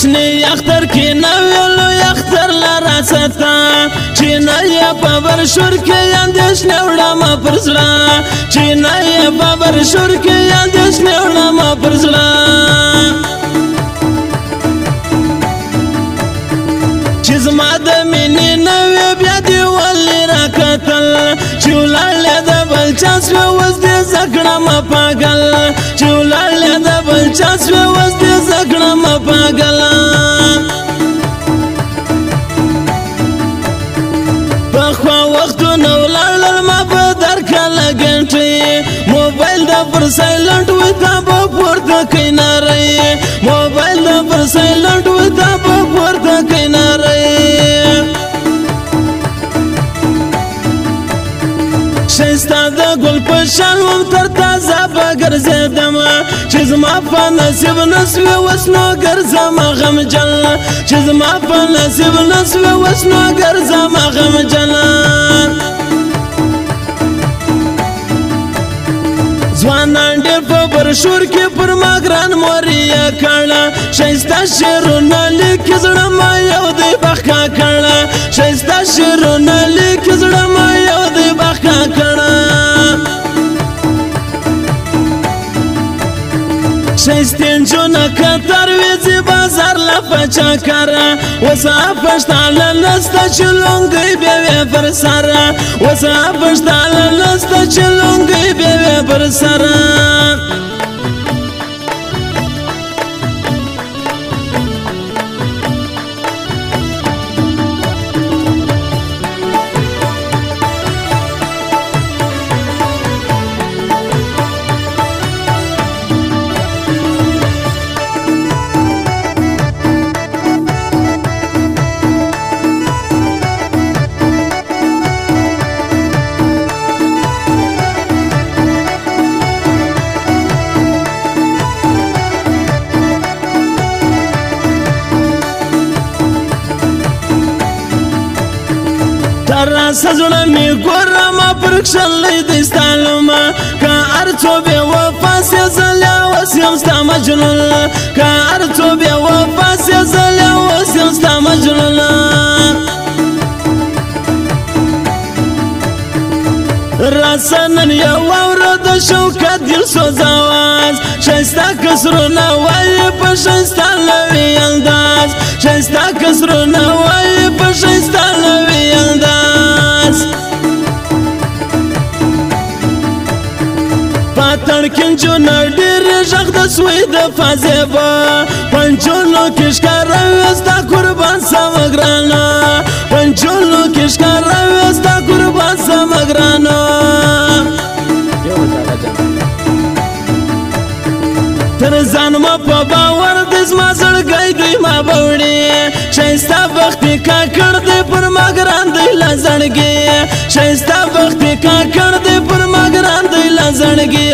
پشنی اختر کی نویلو اختر لراستا چینا یا پابر شور کی اندیش نیوڑا ما پرزلا چینا یا پابر شور کی اندیش نیوڑا ما پرزلا چیز ما دا مینی نوی بیا دیوالی را کتل چولالی دا بلچاس و وزدی زکڑا ما پاگل چولالی دا بلچاس و وزدی زکڑا ما پاگل پخوا وقتو نولال ما بدر کلا گنٹی موبایل دا پر سایلنٹ وی تا با پورتا کینا رئی موبایل دا پر سایلنٹ وی تا با پورتا کینا رئی شایستا دا گل پشان وم تر تازا با گرزیدم چیز ما پا نصیب نسوی وسنو گرزا ما غم جل چیز ما پا نصیب نسوی وسنو گرزا ما غم جل زوانان ډیر په برشور کې پر ما ګران موریا کړه شایستا شیرونه لیکي زړه ما یو دی بخا کړه شایستا شیرونه لیکي زړه ما یو دی بخا کړه شایستین جونا کتر ویزی بازار لپچا کرا وسا پشتال نستا چلونگی بیوی پر سارا وسا پشتال نستا چلونگی بیوی پر سارا سزونا می گورا ما پرکشن لی دیستالو ما که ارتو بی وفاس یزلیا وسیم ستا مجنون که ارتو بی وفاس یزلیا وسیم ستا مجنون راسنن یا وورد شوکت دل سوز آواز شایستا کسرو نوائی پا شایستا لوی انداز شایستا کسرو نوائی پا شایستا لوی انداز پاترکن جو نردیر شخ دسوی دفا زیبا پنچولو کشکار رویستا قربان سامگرانا پنچولو کشکار رویستا قربان سامگرانا تر زان ما پا باور دز ما زړګی دی ما بوړي شایستا وختي کا کړ دې پر ما ګران دی لزړګي شایستا وختي کا کړ دې پر ما ګران دی لزړګي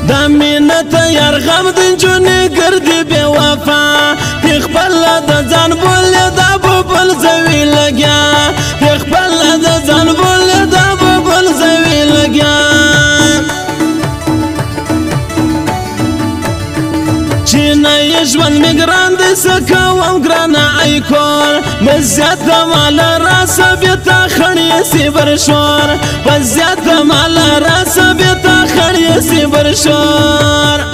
دا مینت یار غم دین جونې ګرځي بے وفا خپل د ځان بول دا بل زوی لګیا خپل د ځان بول دا بل زوی لګیا چینا یشون میگران دی سکاوم گرانا ایکور مزیاد مالا راسا بیتا خڑی سی برشور مزیاد مالا راسا بیتا خڑی سی برشور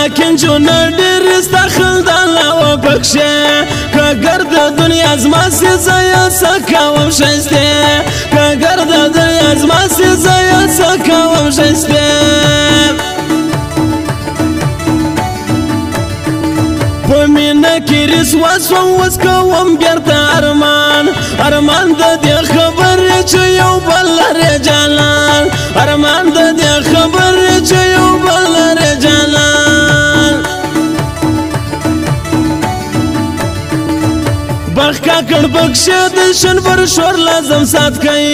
لیکن جو نردیر استخل دالا و بکشه که گرد دنیا از ما سی زیا سکاوم شسته که گرد دنیا از ما سی زیا سکاوم شسته پمینه کې رسوا سوم وس کوم بیرته ارمان د دې خبرې چې یو بل لري جانان ارمان د دې خبرې چې یو بل لري جانان بخکا کړ بخشه د شنبر شور لازم سات کئ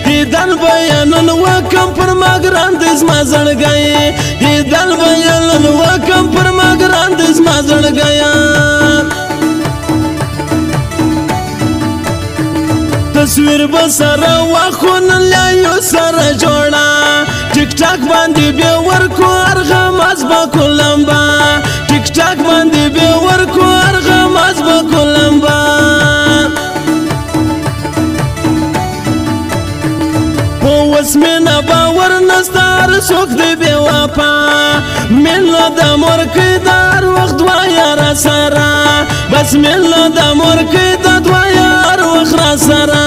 دیدن بیانن وکم پر ماګران د زما زړګي دیدن بیانن وکم پر ماګران د زما زړګي تصویر بسره واخون لایو سره جوړا ټیک ټاک باندې به ورکو ارغماز با کولمبا ټیک ټاک باندې به ورکو ارغماز با کولمبا پوس مینا باور نستار سوک دی بے واپا ملو دا مرکی دار وقت دوایار سارا بس ملو دا مرکی دا دوایار وقت را سارا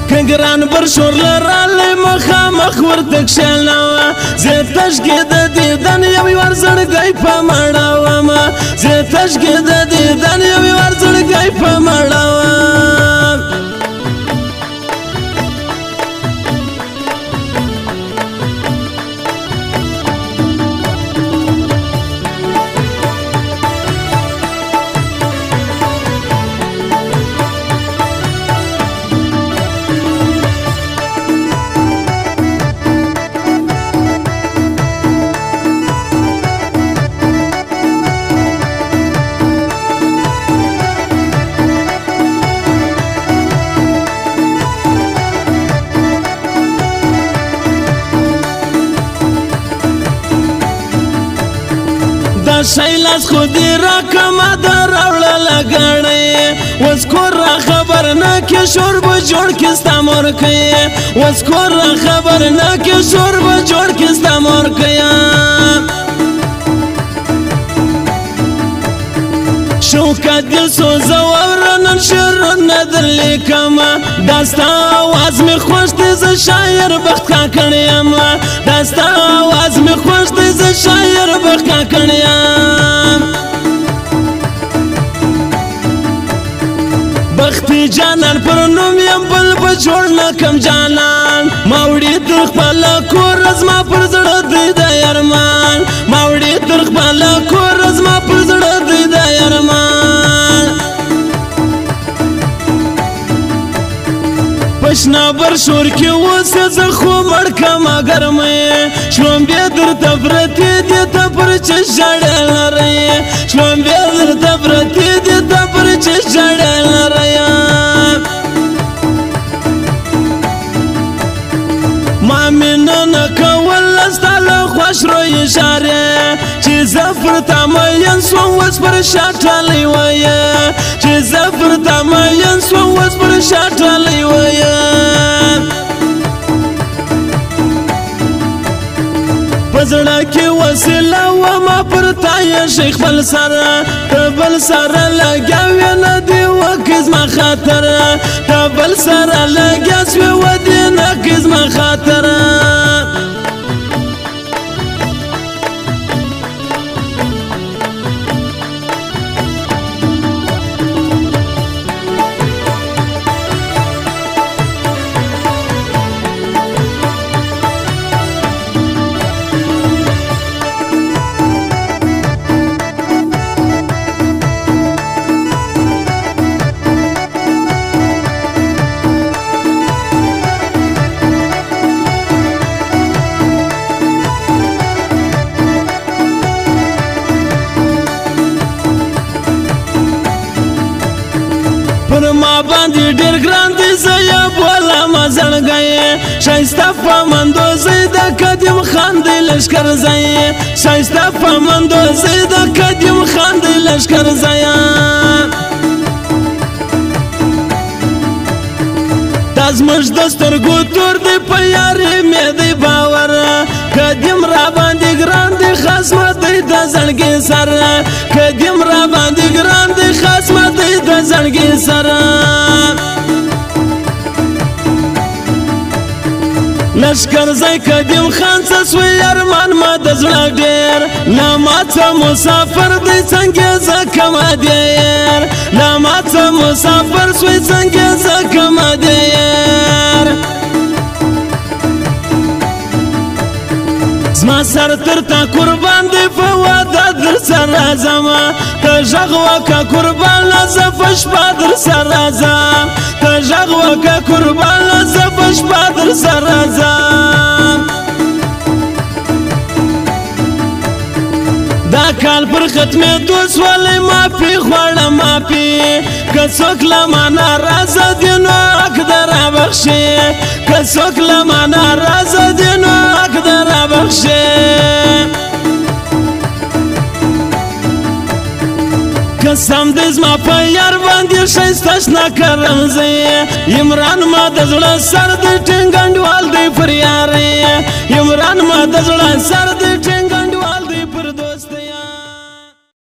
کنگران برشور لرالی مخامخ ورتک شلنوا زیتش که دا دیدن یوی ورزرگای پا مرداوما زیتش که دا دیدن یوی ورزرگای پا مرداوما شایلاس خودی را کما در اولا لگاڑی وزکور را خبر ناکی شور بجوڑ کستا مورکی وزکور را خبر ناکی شور بجوڑ کستا مورکی شوکا دل سوزا ورنن شرون ندر لیکما داستا آواز می خوش دیز شایر بخت کا کنیم داستا آواز می خوش دیز شایر بخت کا کنیم بختی جانان پر نوم یم بل بجوڑ نکم جانان ماوڑی درخ بالا کور ازما پر زڑا دی دا یرمان ماوڑی درخ بالا کور ازما پر زڑا دی دا یرمان پشنا برشور کی وسه زخو مړکا مگر مې شلون بیا در تفرتی دي ته پر چ جړل لري شلون بیا در تفرتی دي ته پر چ جړل لري ما منن کول استاله خوش رو اشاره چې زفر تمین سو وس پر شاټلې وای چې زفر تمین سو وس پر شاټلې وای پزړه کې وسله و ما پر تای شیخ بل سره بل سره لګاوې نه دی وکز ما خاطر بل سره لګاس و دی نه کز ما خاطر باندې ډېر ګران دي زیا بولا مزړ گئے شایسته پمندو زید قدیم خان دی لشکر زای شایسته پمندو زید قدیم خان دی لشکر زیا دازمش دسترګو تور دی پیارې مې دی باور قدیم را باندې ګران دی خاصمت دی د زړګي سر قدیم را باندې ګران دی خاصمت دی د زړګي سر لشکر زی قدیم خان سسوی ارمان ما دزړه ډیر لا ماته مسافر دی څنګه زکما دیر لا ماته مسافر سوی څنګه زکما دیر زما سر تر تا قربان دی په واده در سره زما ته غږ وکه قربان زه په شپه در سره ځم ته غږ وکه قربان زه په شپه در سره ځم دا کال پر ختمېدو سولې مافي غواړم مافي که څوک له ما ناراضه دي نو حق ده رابخښي که څوک له ما ناراضه دي نو حق ده رابخښي قسم دې زما په یار باندې ښایسته شنه کرمزی عمران ما د زړه سر د ټینګ انډوال دی پر یارې عمران ما د زړه سر د ټینګ